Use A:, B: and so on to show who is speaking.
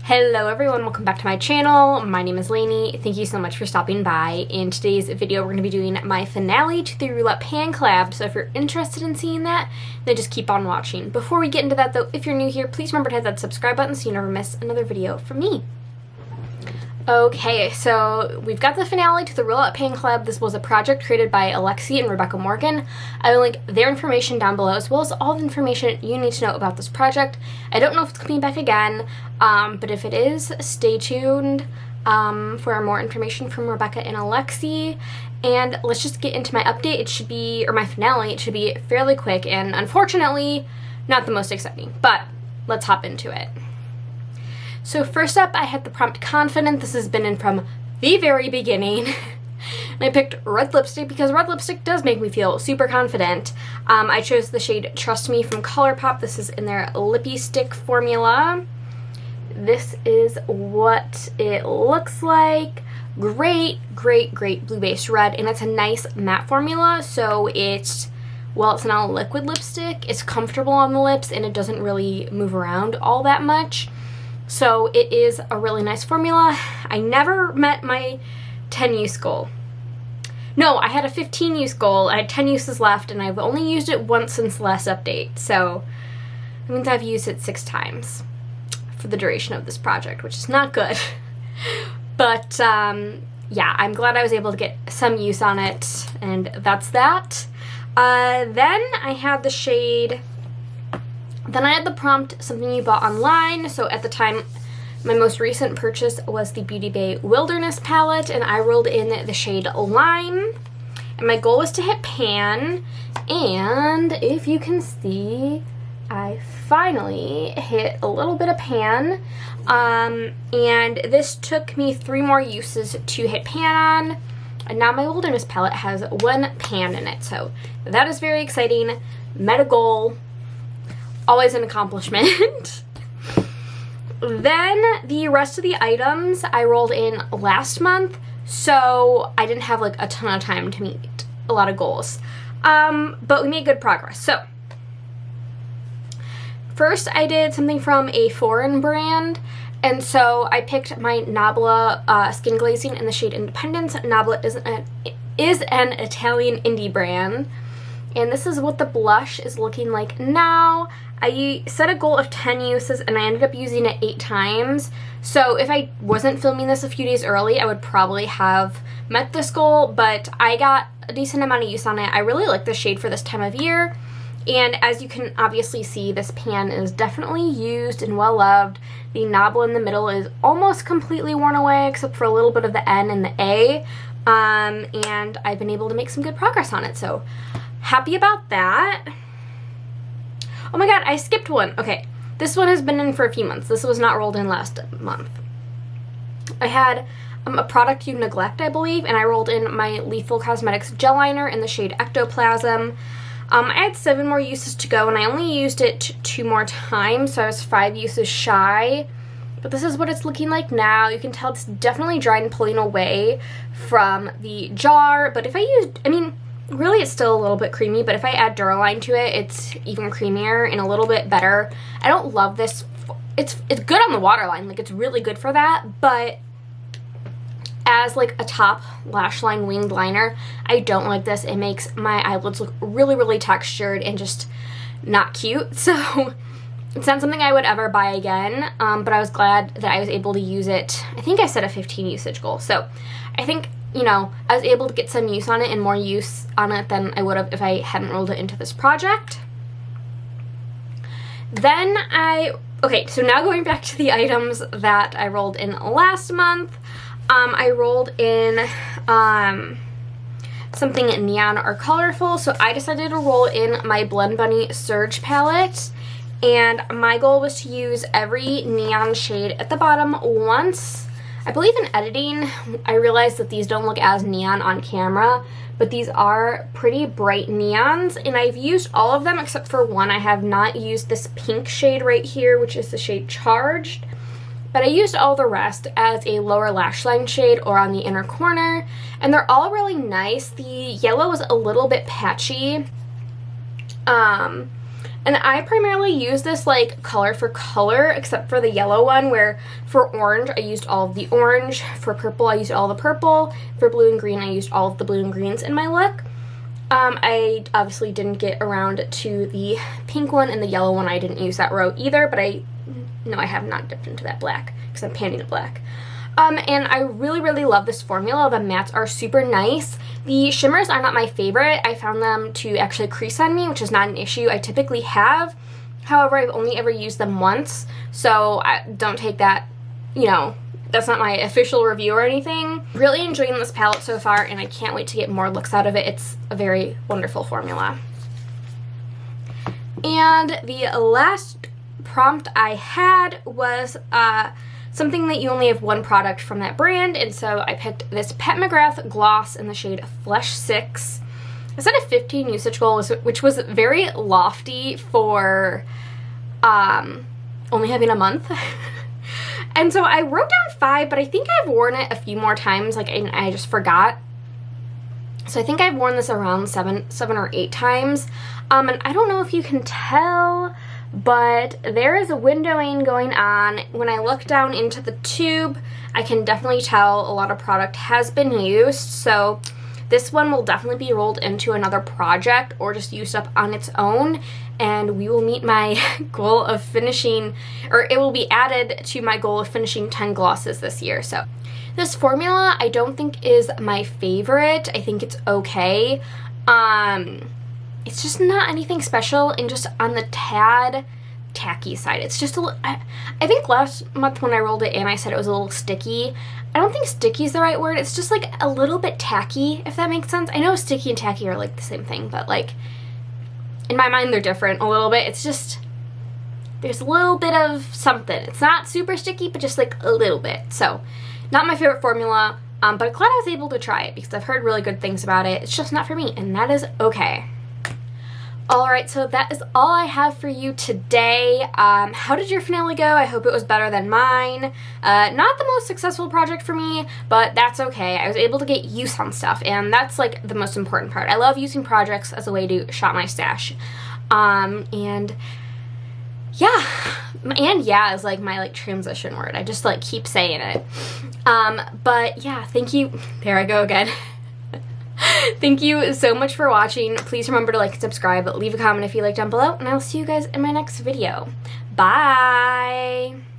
A: Hello everyone, welcome back to my channel. My name is Lainey. Thank you so much for stopping by. In today's video, we're going to be doing my finale to the Roulette pan collab, so if you're interested in seeing that, then just keep on watching. Before we get into that though, if you're new here, please remember to hit that subscribe button so you never miss another video from me. Okay, so we've got the finale to the Roulette pan collab. This was a project created by Alexi and Rebecca Morgan. I will link their information down below as well as all the information you need to know about this project. I don't know if it's coming back again, but if it is, stay tuned for more information from Rebecca and Alexi. And let's just get into my update. It should be, or my finale, it should be fairly quick and unfortunately not the most exciting, but let's hop into it. So first up, I had the prompt Confident. This has been in from the very beginning. And I picked red lipstick because red lipstick does make me feel super confident. I chose the shade Trust Me from Colourpop. This is in their Lippy Stick formula. This is what it looks like. Great blue base red, and it's a nice matte formula, so it's, well, it's not a liquid lipstick, it's comfortable on the lips and it doesn't really move around all that much. So it is a really nice formula. I never met my 10 use goal. No, I had a 15 use goal. I had 10 uses left and I've only used it once since the last update. So that means I've used it 6 times for the duration of this project, which is not good. But yeah, I'm glad I was able to get some use on it, and that's that. Then I had the shade... Then I had the prompt, something you bought online. So at the time, my most recent purchase was the Beauty Bay Wilderness palette, and I rolled in the shade Lime. And my goal was to hit pan, and if you can see, I finally hit a little bit of pan. And this took me 3 more uses to hit pan on, and now my Wilderness palette has 1 pan in it. So that is very exciting. Met a goal. Always an accomplishment. Then the rest of the items I rolled in last month, so I didn't have like a ton of time to meet a lot of goals. But we made good progress. So first I did something from a foreign brand, and so I picked my Nabla skin glazing in the shade Independence. Nabla is an Italian indie brand. And this is what the blush is looking like now. I set a goal of 10 uses and I ended up using it 8 times. So if I wasn't filming this a few days early, I would probably have met this goal, but I got a decent amount of use on it. I really like the shade for this time of year. And as you can obviously see, this pan is definitely used and well loved. The Nabla in the middle is almost completely worn away except for a little bit of the N and the A. And I've been able to make some good progress on it, so happy about that. Oh my god, I skipped one. Okay, this one has been in for a few months. This was not rolled in last month. I had a product you neglect, I believe, and I rolled in my Lethal Cosmetics gel liner in the shade Ectoplasm. I had 7 more uses to go, and I only used it 2 more times, so I was 5 uses shy. But this is what it's looking like now. You can tell it's definitely dry and pulling away from the jar, but if I used, I mean, really it's still a little bit creamy, but if I add Duraline to it, it's even creamier and a little bit better. I don't love this. It's good on the waterline, like it's really good for that, but as like a top lash line winged liner, I don't like this. It makes my eyelids look really textured and just not cute. So it's not something I would ever buy again, but I was glad that I was able to use it. I think I set a 15 usage goal, so I think, you know, I was able to get some use on it and more use on it than I would have if I hadn't rolled it into this project. Then okay, so now going back to the items that I rolled in last month, I rolled in something neon or colorful, so I decided to roll in my Blend Bunny Surge palette, and my goal was to use every neon shade at the bottom once. I believe in editing, I realized that these don't look as neon on camera, but these are pretty bright neons, and I've used all of them except for one. I have not used this pink shade right here, which is the shade Charged, but I used all the rest as a lower lash line shade or on the inner corner, and they're all really nice. The yellow is a little bit patchy, And I primarily use this like color for color, except for the yellow one, where for orange I used all of the orange, for purple I used all the purple, for blue and green I used all of the blue and greens in my look. I obviously didn't get around to the pink one, and the yellow one I didn't use that row either, but I have not dipped into that black because I'm panning the black. And I really, really love this formula. The mattes are super nice. The shimmers are not my favorite. I found them to actually crease on me, which is not an issue I typically have. However, I've only ever used them once, so don't take that, you know, that's not my official review or anything. Really enjoying this palette so far, and I can't wait to get more looks out of it. It's a very wonderful formula. And the last prompt I had was something that you only have one product from that brand, and so I picked this McGrath gloss in the shade Flesh 6. I set a 15 usage goal, which was very lofty for only having a month. And so I wrote down 5, but I think I've worn it a few more times, like, and I just forgot. So I think I've worn this around 7 or 8 times. And I don't know if you can tell, but there is a windowing going on. When I look down into the tube, I can definitely tell a lot of product has been used. So this one will definitely be rolled into another project or just used up on its own, and we will meet my goal of finishing, or it will be added to my goal of finishing 10 glosses this year. So this formula I don't think is my favorite. I think it's okay. It's just not anything special, and just on the tacky side. It's just I think last month when I rolled it in, I said it was a little sticky. I don't think sticky is the right word. It's just like a little bit tacky, if that makes sense. I know sticky and tacky are like the same thing, but like in my mind they're different a little bit. It's just, there's a little bit of something. It's not super sticky, but just like a little bit. So not my favorite formula, but glad I was able to try it because I've heard really good things about it. It's just not for me, and that is okay. Alright, so that is all I have for you today. How did your finale go? I hope it was better than mine. Not the most successful project for me, but that's okay. I was able to get use on stuff, and that's like the most important part. I love using projects as a way to shop my stash. And yeah is like my like transition word. I just like keep saying it. But yeah, thank you. There I go again. Thank you so much for watching. Please remember to like and subscribe, leave a comment if you like down below, and I'll see you guys in my next video. Bye!